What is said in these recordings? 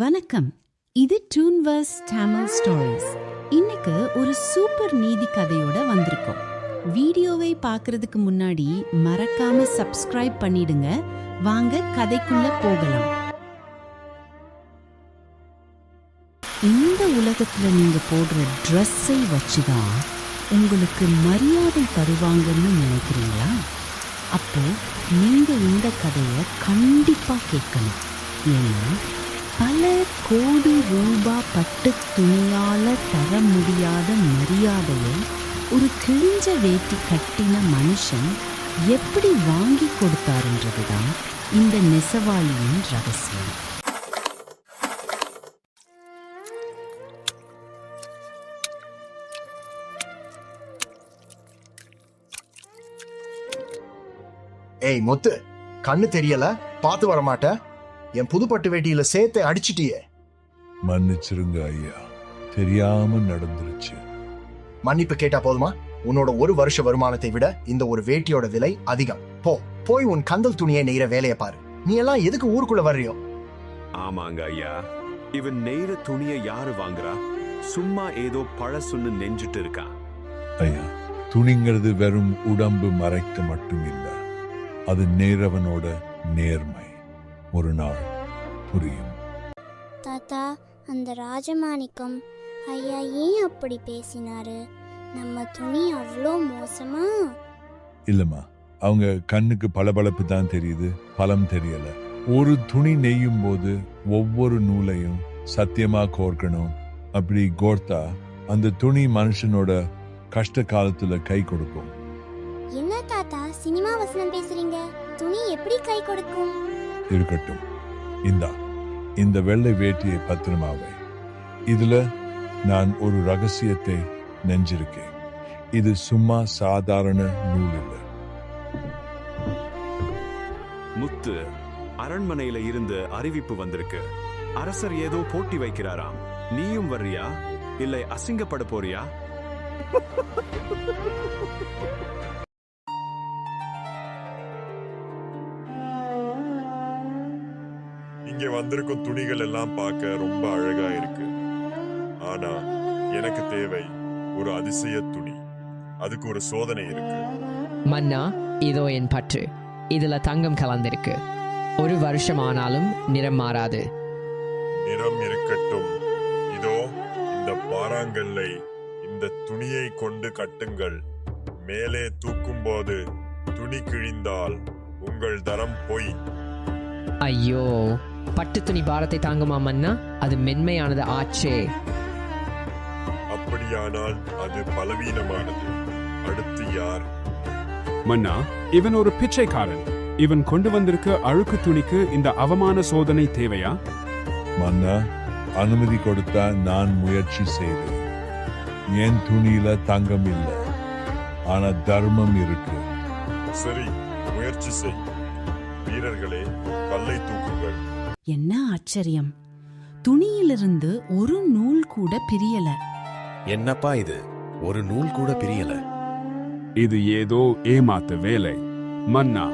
வணக்கம், இது டூன்வர்ஸ் தமிழ் ஸ்டோரிஸ். இன்னைக்கு ஒரு சூப்பர் நீதி கதையோட வந்திருக்கோம். வீடியோவை பார்க்கறதுக்கு முன்னாடி மறக்காம சப்ஸ்கிரைப் பண்ணிடுங்க. வாங்க கதைக்குள்ள போகலாம். இந்த உலகத்துல நீங்க போடுற ட்ரெஸ்ஸை வச்சுதான் உங்களுக்கு மரியாதை தருவாங்கன்னு நினைக்கிறீங்களா? அப்போ நீங்க இந்த கதையை கண்டிப்பா கேட்கணும். ஏன்னா பல கோடி ரூபாய் பட்டு துணியால தர முடியாத மரியாதையை ஒரு கிழிஞ்ச வேட்டி கட்டின மனுஷன் எப்படி வாங்கி கொடுத்தாருன்றதுதான் இந்த நெசவாளியின் ரகசியம். ஏய் முத்து, கண்ணு தெரியல, பார்த்து வரமாட்ட. என் புதுப்பட்டு வேட்டியில சேர்த்து அடிச்சிட்டியே. மன்னிச்சிருங்க ஐயா, தெரியாம நடந்துருச்சு. மன்னிப்பு கேட்டா போதுமா? உன்னோட ஒரு வருஷ வருமானத்தை விட இந்த ஒரு வேட்டியோட விலை அதிகம். போய் உன் கந்தல் துணியை நெய்ற வேலையை பாரு. நீ எல்லாம் எதுக்கு ஊருக்குள்ள வர்றியோ? ஆமாங்க ஐயா, இவன் நெய்ற துணியை யாரு வாங்குறா? சும்மா ஏதோ பழசுன்னு நெஞ்சிட்டு இருக்கா. ஐயா, துணிங்கிறது வெறும் உடம்பு மறைக்க மட்டும் இல்ல, அது நேரவனோட நேர்மை. ஒரு நாள் புரியும். தாத்தா, அந்த ராஜமாணிக்கம் ஐயா ஏன் அப்படி பேசினாரு? நம்ம துணி அவ்வளோ மோசமா? இல்லம்மா, அவங்க கண்ணுக்கு பளபளப்பு தான் தெரியுது, பலம் தெரியல. ஒரு துணி நெய்யும் போது ஒவ்வொரு நூலையும் சத்தியமா கோர்க்கணும். அப்படி கோர்த்தா அந்த துணி மனுஷனோட கஷ்ட காலத்துல கை கொடுக்கும். என்ன தாத்தா சினிமா வசனம் பேசுறீங்க? துணி எப்படி கை கொடுக்கும்? இருக்கட்டும், இந்த வெள்ளை வேட்டியை பத்திரமாவை. இதுல நான் ஒரு ரகசியத்தை நெஞ்சிருக்கேன். இது சும்மா சாதாரண நூல் இல்லை. முத்து, அரண்மனையில இருந்து அறிவிப்பு வந்திருக்கு. அரசர் ஏதோ போட்டி வைக்கிறாராம். நீயும் வர்றியா இல்லை அசிங்கப்பட போறியா? இங்கே வந்திருக்கும் துணிகள் எல்லாம் பார்க்க ரொம்ப அழகா இருக்கு. ஆனா எனக்கு தேவை ஒரு அதிசய துணி. அதுக்கு ஒரு சோதனை இருக்கு. மன்னா, இதோ என் பற்று. இதுல தங்கம் கலந்திருக்கு. ஒரு வருஷம் ஆனாலும் நிறம் மாறாது. நிறம் இருக்கட்டும். இதோ இந்த பாறாங்கல்லை இந்த துணியை கொண்டு கட்டுங்கள். மேலே தூக்கும் போது துணி கிழிந்தால் உங்கள் தரம் பொய். ஐயோ, பட்டு துணி பாரத்தை தாங்குமா மன்னா? அது மென்மையானது ஆச்சே. அப்படியானால் அது பலவீனமானது. அடுத்து யார்? மன்னா, இவன் ஒரு பிச்சைக்காரன். இவன் கொண்டு வந்திருக்க அழுக்கு துணிக்கு இந்த அவமான சோதனை தேவையா? மன்னா, அனுமதி கொடுத்தா நான் முயற்சி செய்றேன். என் துணியில தங்கம் இல்லை, ஆனா தர்மம் இருக்கு. சரி, முயற்சி செய். வீரர்களே, கல்லை தூக்குங்கள். என்ன ஆச்சரியம்! துணியிலிருந்து ஒரு நூல் கூட பிரியல. என்னப்பா இது? ஒரு நூல் கூட பிரியல. இது ஏதோ ஏமாத்த வேலை. மன்னா,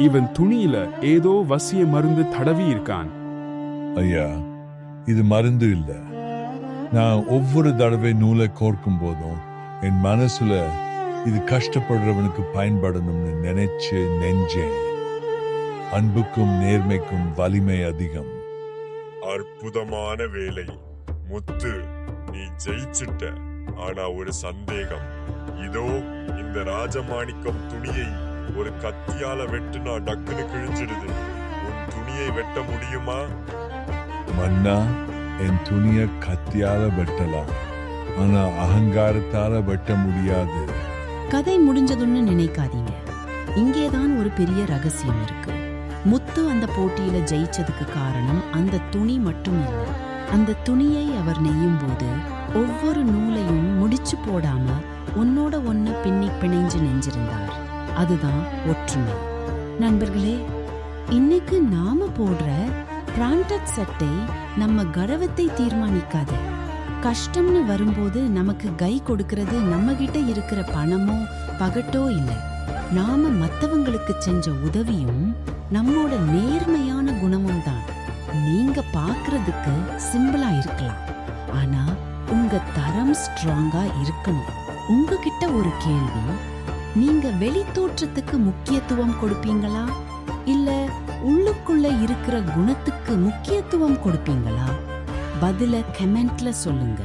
இவன் துணியில ஏதோ வசிய மருந்து தடவி இருக்கான். ஐயா, இது மருந்து இல்ல. நான் ஒவ்வொரு தடவை நூலை கோர்க்கும் போதும் என் மனசுல இது கஷ்டப்படுறவனுக்கு பயன்படணும்னு நினைச்சு நெஞ்சேன். அன்புக்கும் நேர்மைக்கும் வலிமை அதிகம். அற்புதமான வேலை முத்து, நீ ஜெயிச்சிட்ட. ஆனா ஒரு சந்தேகம். இதோ இந்த ராஜமாணிக்கம் துணியை ஒரு கத்தியால வெட்டுனா டக்குன்னு கிழிஞ்சிடுது. உன் துணியை வெட்ட முடியுமா? மன்னா, என் துணிய கத்தியால வெட்டலாம், ஆனா அகங்காரத்தால வெட்ட முடியாது. கதை முடிஞ்சதுன்னு நினைக்காதீங்க. இங்கேதான் ஒரு பெரிய ரகசியம் இருக்கு. முத்து அந்த போட்டியில ஜெயிச்சதுக்கு காரணம் அந்த துணி மட்டும் இல்லை. அந்த துணியை அவர் நெய்யும் போது ஒவ்வொரு நூலையும் முடிச்சு போடாம ஒன்னோட ஒன்ன பின்னி பிணைஞ்சு நெஞ்சிருந்தார். அதுதான் ஒற்றுமை. நண்பர்களே, இன்னைக்கு நாம போடுற பிராண்டட் சட்டை நம்ம கர்வத்தை தீர்மானிக்காது. கஷ்டம்னு வரும்போது நமக்கு கை கொடுக்கிறது நம்ம கிட்ட இருக்கிற பணமோ பகட்டோ இல்லை. நாம மத்தவங்களுக்கு செஞ்ச உதவியும் நம்மோட நேர்மையான குணமும் தான். நீங்க பார்க்கிறதுக்கு சிம்பிளா இருக்கலாம், ஆனா உங்க தரம் ஸ்ட்ராங்கா இருக்கணும். உங்ககிட்ட ஒரு கேள்வி, நீங்க வெளித்தோற்றத்துக்கு முக்கியத்துவம் கொடுப்பீங்களா இல்ல உள்ளுக்குள்ள இருக்கிற குணத்துக்கு முக்கியத்துவம் கொடுப்பீங்களா? பதில கமெண்ட்ல சொல்லுங்க.